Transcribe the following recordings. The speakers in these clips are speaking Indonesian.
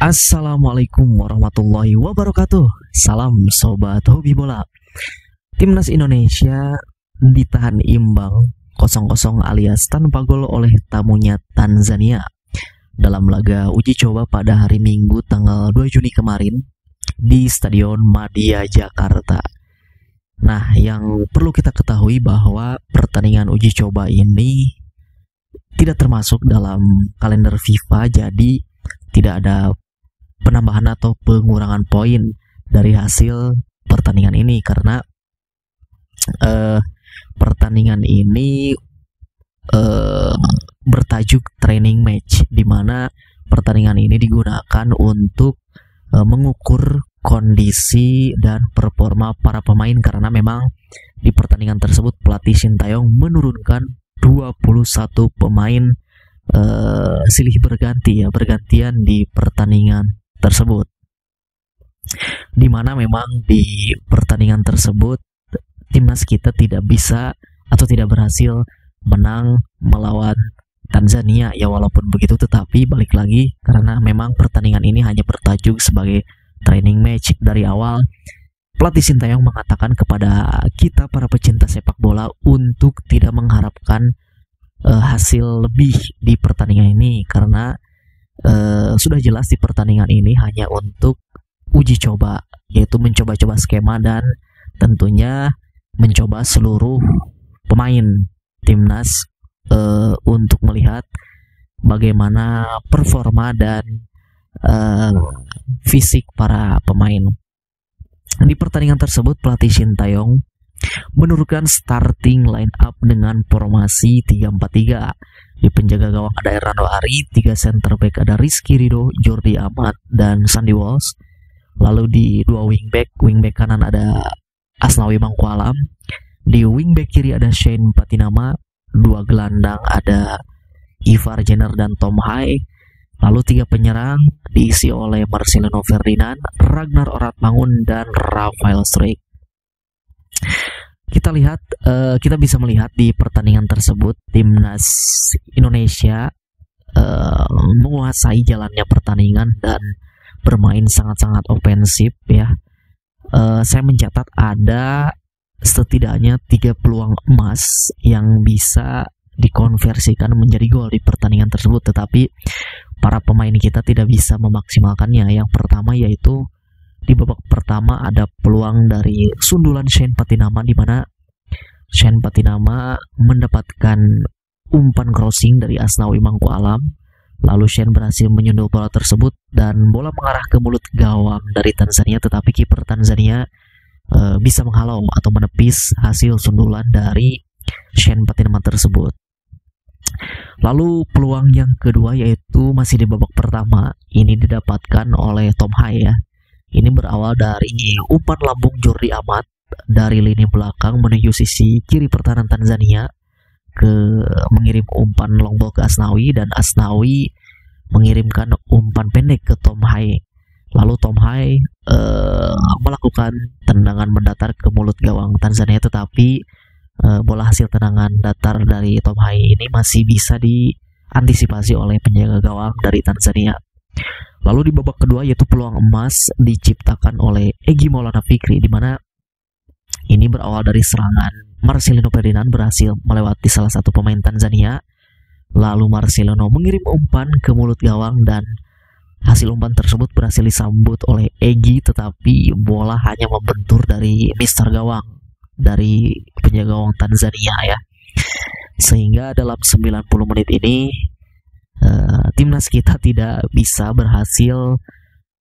Assalamualaikum warahmatullahi wabarakatuh. Salam sobat hobi bola. Timnas Indonesia ditahan imbang 0-0 alias tanpa gol oleh tamunya Tanzania dalam laga uji coba pada hari Minggu tanggal 2 Juni kemarin di Stadion Madia Jakarta. Nah, yang perlu kita ketahui bahwa pertandingan uji coba ini tidak termasuk dalam kalender FIFA, jadi tidak ada penambahan atau pengurangan poin dari hasil pertandingan ini karena pertandingan ini bertajuk training match, di mana pertandingan ini digunakan untuk mengukur kondisi dan performa para pemain, karena memang di pertandingan tersebut pelatih Sintayong menurunkan 21 pemain silih bergantian di pertandingan tersebut, di mana memang di pertandingan tersebut timnas kita tidak bisa atau tidak berhasil menang melawan Tanzania ya. Walaupun begitu, tetapi balik lagi karena memang pertandingan ini hanya bertajuk sebagai training match, dari awal pelatih Sintayong mengatakan kepada kita para pecinta sepak bola untuk tidak mengharapkan hasil lebih di pertandingan ini, karena sudah jelas di pertandingan ini hanya untuk uji coba, yaitu mencoba-coba skema dan tentunya mencoba seluruh pemain timnas untuk melihat bagaimana performa dan fisik para pemain. Di pertandingan tersebut pelatih Sintayong menurunkan starting line up dengan formasi 3-4-3. Di penjaga gawang ada Errando Ari, 3 center back ada Rizky Ridho, Jordi Amat, dan Sandy Walsh. Lalu di 2 wingback kanan ada Asnawi Mangkualam, di wingback kiri ada Shane Patinama, 2 gelandang ada Ivar Jenner dan Tom Hai. Lalu 3 penyerang diisi oleh Marcelino Ferdinand, Ragnar Oratmangun, dan Rafael Struijk. Kita bisa melihat di pertandingan tersebut timnas Indonesia menguasai jalannya pertandingan dan bermain sangat-sangat ofensif ya. Saya mencatat ada setidaknya 3 peluang emas yang bisa dikonversikan menjadi gol di pertandingan tersebut, tetapi para pemain kita tidak bisa memaksimalkannya. Yang pertama yaitu di babak pertama ada peluang dari sundulan Shane Patinama, di mana Shane Patinama mendapatkan umpan crossing dari Asnawi Mangkualam. Lalu Shane berhasil menyundul bola tersebut dan bola mengarah ke mulut gawang dari Tanzania, tetapi kiper Tanzania bisa menghalau atau menepis hasil sundulan dari Shane Patinama tersebut. Lalu peluang yang kedua yaitu masih di babak pertama, ini didapatkan oleh Tom Hai ya. Ini berawal dari umpan lambung Jordi Amat dari lini belakang menuju sisi kiri pertahanan Tanzania, mengirim umpan long ball ke Asnawi, dan Asnawi mengirimkan umpan pendek ke Tom Hai. Lalu Tom Hai melakukan tendangan mendatar ke mulut gawang Tanzania, tetapi bola hasil tendangan datar dari Tom Hai ini masih bisa diantisipasi oleh penjaga gawang dari Tanzania. Lalu di babak kedua yaitu peluang emas diciptakan oleh Egy Maulana Fikri, di mana ini berawal dari serangan Marcelino Ferdinand berhasil melewati salah satu pemain Tanzania. Lalu Marcelino mengirim umpan ke mulut gawang dan hasil umpan tersebut berhasil disambut oleh Egy, tetapi bola hanya membentur dari mister gawang dari penjaga gawang Tanzania ya. Sehingga dalam 90 menit ini timnas kita tidak bisa berhasil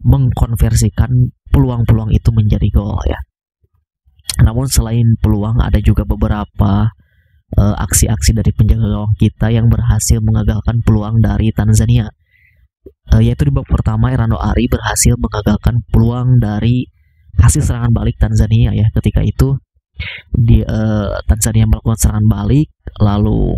mengkonversikan peluang-peluang itu menjadi gol ya. Namun selain peluang ada juga beberapa aksi-aksi dari penjaga gawang kita yang berhasil mengagalkan peluang dari Tanzania. Yaitu di babak pertama Errando Ari berhasil mengagalkan peluang dari hasil serangan balik Tanzania ya. Ketika itu Tanzania melakukan serangan balik, lalu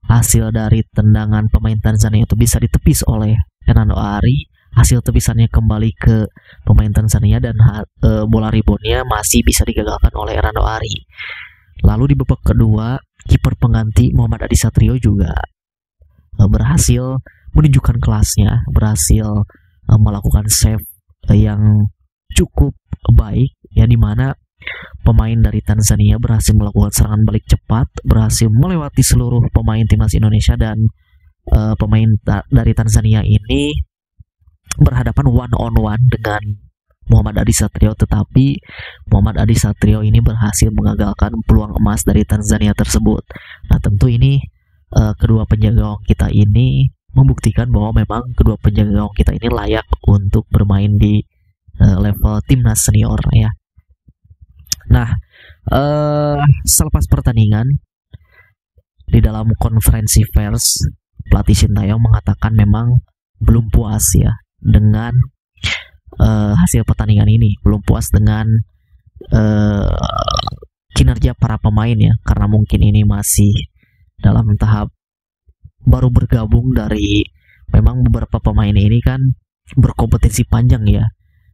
hasil dari tendangan pemain Tanzania itu bisa ditepis oleh Errando Ari. Hasil tepisannya kembali ke pemain Tanzania dan bola reboundnya masih bisa digagalkan oleh Errando Ari. Lalu di babak kedua kiper pengganti Muhammad Adi Satrio juga berhasil menunjukkan kelasnya, berhasil melakukan save yang cukup baik ya, dimana pemain dari Tanzania berhasil melakukan serangan balik cepat, berhasil melewati seluruh pemain timnas Indonesia, dan pemain dari Tanzania ini berhadapan one on one dengan Muhammad Adi Satrio, tetapi Muhammad Adi Satrio ini berhasil mengagalkan peluang emas dari Tanzania tersebut. Nah, tentu ini kedua penjaga gawang kita ini membuktikan bahwa memang kedua penjaga gawang kita ini layak untuk bermain di level timnas senior ya. Nah, selepas pertandingan di dalam konferensi pers, pelatih Sintayong mengatakan memang belum puas ya dengan hasil pertandingan ini, belum puas dengan kinerja para pemain ya, karena mungkin ini masih dalam tahap baru bergabung dari, memang beberapa pemain ini kan berkompetisi panjang ya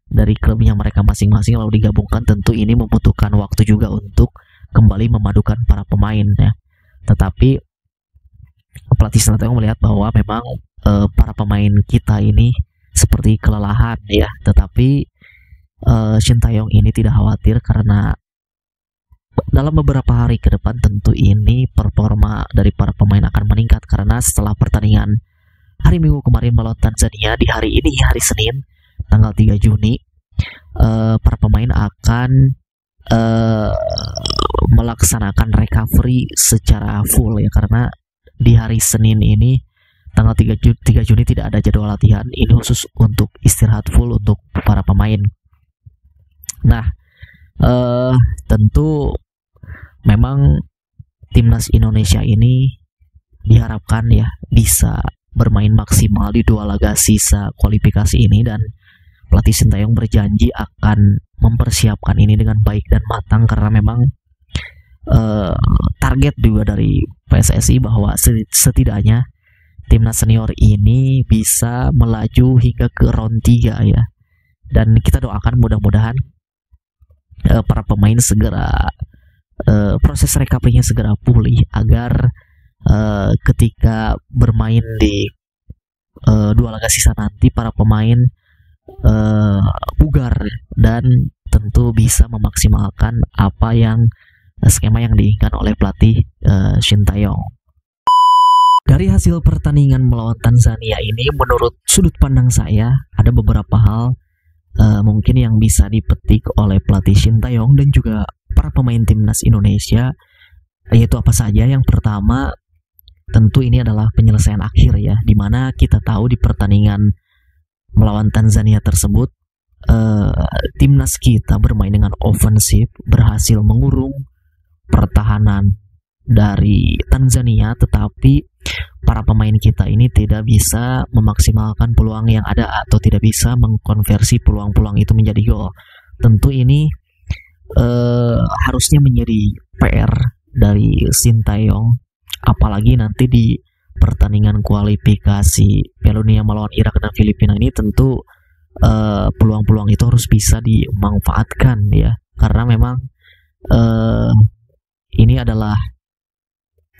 dari klubnya mereka masing-masing, lalu digabungkan, tentu ini membutuhkan waktu juga untuk kembali memadukan para pemain ya. Tetapi pelatih Sintayong melihat bahwa memang para pemain kita ini seperti kelelahan ya, tetapi Sintayong ini tidak khawatir karena dalam beberapa hari ke depan tentu ini performa dari para pemain akan meningkat, karena setelah pertandingan hari Minggu kemarin melawan Tanzania, di hari ini, hari Senin tanggal 3 Juni, para pemain akan melaksanakan recovery secara full ya, karena di hari Senin ini tanggal 3 Juni tidak ada jadwal latihan, ini khusus untuk istirahat full untuk para pemain. Nah, tentu memang timnas Indonesia ini diharapkan ya bisa bermain maksimal di 2 laga sisa kualifikasi ini, dan pelatih Sintayong berjanji akan mempersiapkan ini dengan baik dan matang, karena memang target juga dari PSSI bahwa setidaknya timnas senior ini bisa melaju hingga ke round 3 ya, dan kita doakan mudah-mudahan para pemain segera proses recovery-nya segera pulih, agar ketika bermain di 2 laga sisa nanti para pemain bugar dan tentu bisa memaksimalkan apa yang skema yang diinginkan oleh pelatih Sintayong. Dari hasil pertandingan melawan Tanzania ini, menurut sudut pandang saya ada beberapa hal mungkin yang bisa dipetik oleh pelatih Sintayong dan juga para pemain timnas Indonesia, yaitu apa saja. Yang pertama, tentu ini adalah penyelesaian akhir ya, dimana kita tahu di pertandingan melawan Tanzania tersebut timnas kita bermain dengan ofensif, berhasil mengurung pertahanan dari Tanzania, tetapi para pemain kita ini tidak bisa memaksimalkan peluang yang ada atau tidak bisa mengkonversi peluang-peluang itu menjadi gol. Tentu ini harusnya menjadi PR dari Sintayong, apalagi nanti di pertandingan kualifikasi Piala Dunia melawan Irak dan Filipina ini, tentu peluang-peluang itu harus bisa dimanfaatkan ya, karena memang ini adalah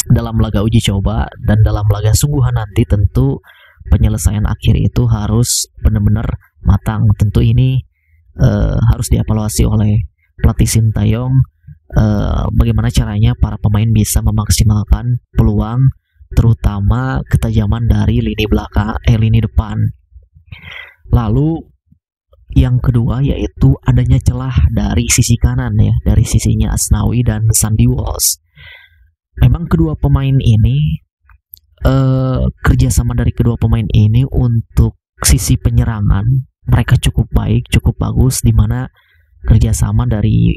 dalam laga uji coba, dan dalam laga sungguhan nanti tentu penyelesaian akhir itu harus benar-benar matang. Tentu ini harus dievaluasi oleh pelatih Sintayong, bagaimana caranya para pemain bisa memaksimalkan peluang, terutama ketajaman dari lini belakang, lini depan. Lalu yang kedua yaitu adanya celah dari sisi kanan ya, dari sisinya Asnawi dan Sandy Walsh. Memang kedua pemain ini kerjasama dari kedua pemain ini untuk sisi penyerangan mereka cukup baik, cukup bagus, dimana kerjasama dari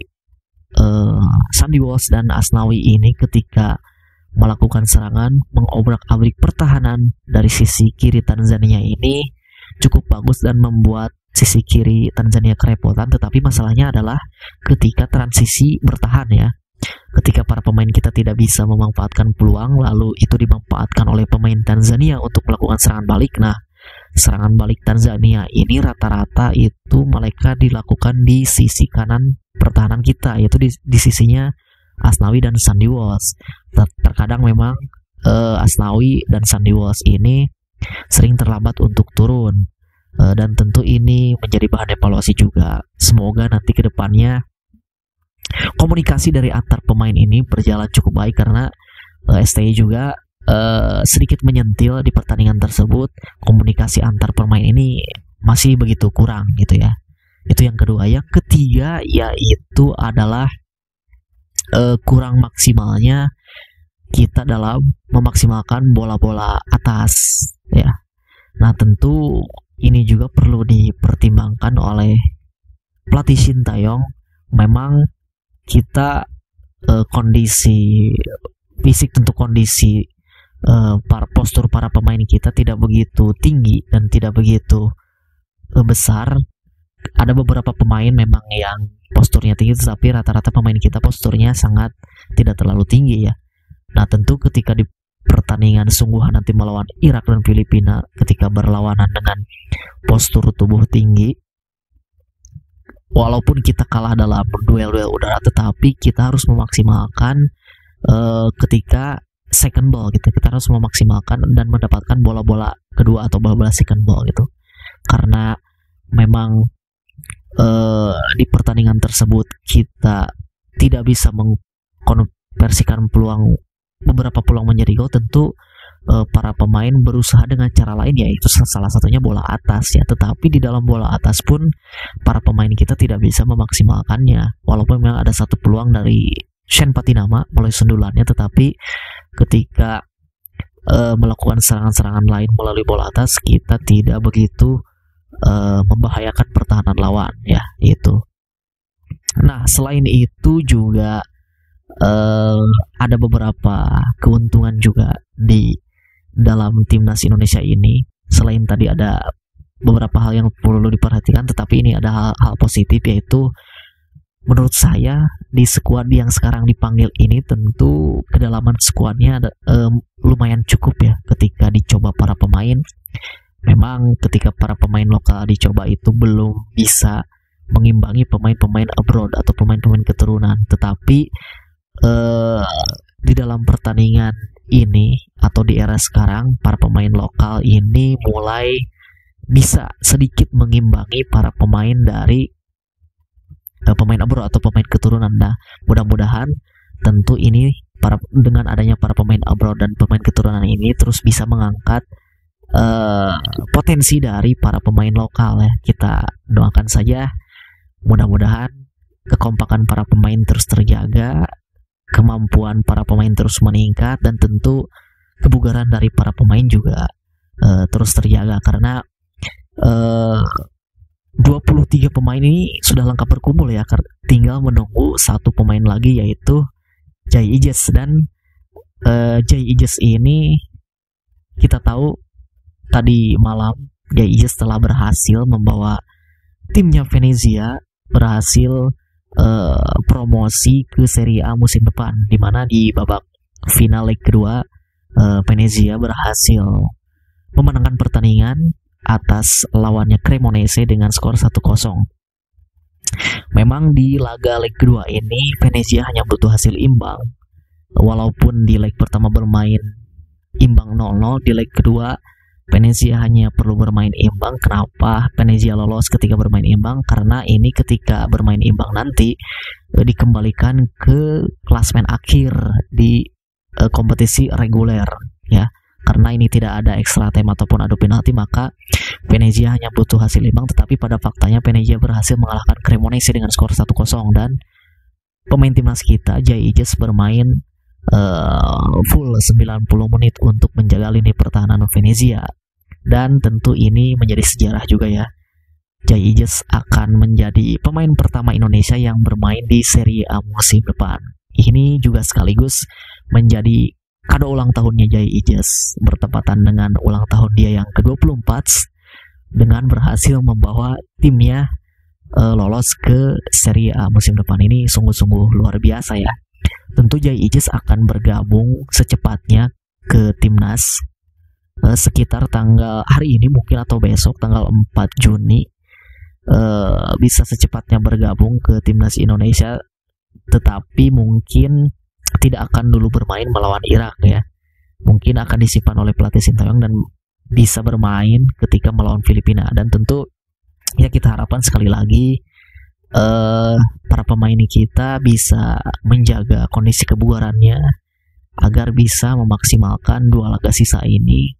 Sandy Walsh dan Asnawi ini ketika melakukan serangan, mengobrak-abrik pertahanan dari sisi kiri Tanzania ini cukup bagus dan membuat sisi kiri Tanzania kerepotan. Tetapi masalahnya adalah ketika transisi bertahan ya, ketika para pemain kita tidak bisa memanfaatkan peluang, lalu itu dimanfaatkan oleh pemain Tanzania untuk melakukan serangan balik. Nah, serangan balik Tanzania ini rata-rata itu mereka dilakukan di sisi kanan pertahanan kita, yaitu di sisinya Asnawi dan Sandy Walsh. Terkadang memang Asnawi dan Sandy Walsh ini sering terlambat untuk turun. dan tentu ini menjadi bahan evaluasi juga. Semoga nanti ke depannya komunikasi dari antar pemain ini berjalan cukup baik, karena STI juga sedikit menyentil di pertandingan tersebut. Komunikasi antar pemain ini masih begitu kurang gitu ya. Itu yang kedua. Yang ketiga yaitu adalah kurang maksimalnya kita dalam memaksimalkan bola-bola atas ya. Nah, tentu ini juga perlu dipertimbangkan oleh pelatih Sintayong. Memang kita kondisi fisik, tentu kondisi postur para pemain kita tidak begitu tinggi dan tidak begitu besar. Ada beberapa pemain memang yang posturnya tinggi, tetapi rata-rata pemain kita posturnya sangat tidak terlalu tinggi ya. Nah, tentu ketika di pertandingan sungguhan nanti melawan Irak dan Filipina, ketika berlawanan dengan postur tubuh tinggi, walaupun kita kalah dalam duel-duel udara, tetapi kita harus memaksimalkan ketika second ball gitu. Kita harus memaksimalkan dan mendapatkan bola-bola kedua atau bola-bola second ball gitu. Karena memang di pertandingan tersebut kita tidak bisa mengkonversikan beberapa peluang menjadi gol. Tentu para pemain berusaha dengan cara lain, yaitu salah satunya bola atas ya. Tetapi di dalam bola atas pun para pemain kita tidak bisa memaksimalkannya. Walaupun memang ada satu peluang dari Shen Patinama melalui sundulannya, tetapi ketika melakukan serangan-serangan lain melalui bola atas, kita tidak begitu membahayakan pertahanan lawan ya itu. Nah, selain itu juga ada beberapa keuntungan juga di dalam timnas Indonesia ini. Selain tadi ada beberapa hal yang perlu diperhatikan, tetapi ini ada hal positif, yaitu menurut saya di skuad yang sekarang dipanggil ini tentu kedalaman skuadnya lumayan cukup ya. Ketika dicoba para pemain, memang ketika para pemain lokal dicoba itu belum bisa mengimbangi pemain-pemain abroad atau pemain-pemain keturunan. Tetapi di dalam pertandingan ini atau di era sekarang, para pemain lokal ini mulai bisa sedikit mengimbangi para pemain dari pemain abroad atau pemain keturunan. Nah, mudah-mudahan tentu ini dengan adanya para pemain abroad dan pemain keturunan ini terus bisa mengangkat potensi dari para pemain lokal ya. Kita doakan saja, mudah-mudahan kekompakan para pemain terus terjaga, kemampuan para pemain terus meningkat, dan tentu kebugaran dari para pemain juga terus terjaga. Karena 23 pemain ini sudah lengkap berkumpul ya, tinggal menunggu satu pemain lagi, yaitu Jai Ijes. Dan Jai Ijes ini kita tahu tadi malam Jai Ijes telah berhasil membawa timnya Venezia berhasil promosi ke Serie A musim depan, di mana di babak final leg kedua Venezia berhasil memenangkan pertandingan atas lawannya Cremonese dengan skor 1-0. Memang di laga leg kedua ini Venezia hanya butuh hasil imbang. Walaupun di leg pertama bermain imbang 0-0, di leg kedua Venezia hanya perlu bermain imbang. Kenapa Venezia lolos ketika bermain imbang? Karena ini ketika bermain imbang nanti dikembalikan ke klasmen akhir di kompetisi reguler ya. Karena ini tidak ada extra time ataupun adu penalti, maka Venezia hanya butuh hasil imbang. Tetapi pada faktanya Venezia berhasil mengalahkan Cremonese dengan skor 1-0, dan pemain timnas kita Jai Ijes bermain full 90 menit untuk menjaga lini pertahanan Venezia. Dan tentu ini menjadi sejarah juga ya. Jai Ijes akan menjadi pemain pertama Indonesia yang bermain di Serie A musim depan. Ini juga sekaligus menjadi kado ulang tahunnya Jai Ijes, bertepatan dengan ulang tahun dia yang ke-24, dengan berhasil membawa timnya lolos ke Serie A musim depan. Ini sungguh-sungguh luar biasa ya. Tentu Jai Ijes akan bergabung secepatnya ke timnas sekitar hari ini mungkin atau besok tanggal 4 Juni bisa secepatnya bergabung ke timnas Indonesia, tetapi mungkin tidak akan dulu bermain melawan Irak ya. Mungkin akan disimpan oleh pelatih Sintayong dan bisa bermain ketika melawan Filipina. Dan tentu ya kita harapkan sekali lagi para pemain kita bisa menjaga kondisi kebugarannya agar bisa memaksimalkan 2 laga sisa ini.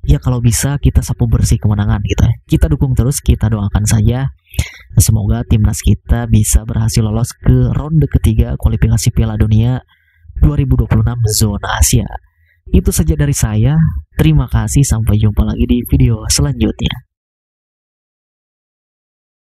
Ya kalau bisa kita sapu bersih kemenangan gitu ya. Kita dukung terus, kita doakan saja semoga timnas kita bisa berhasil lolos ke ronde ketiga kualifikasi Piala Dunia 2026 zona Asia. Itu saja dari saya. Terima kasih, sampai jumpa lagi di video selanjutnya.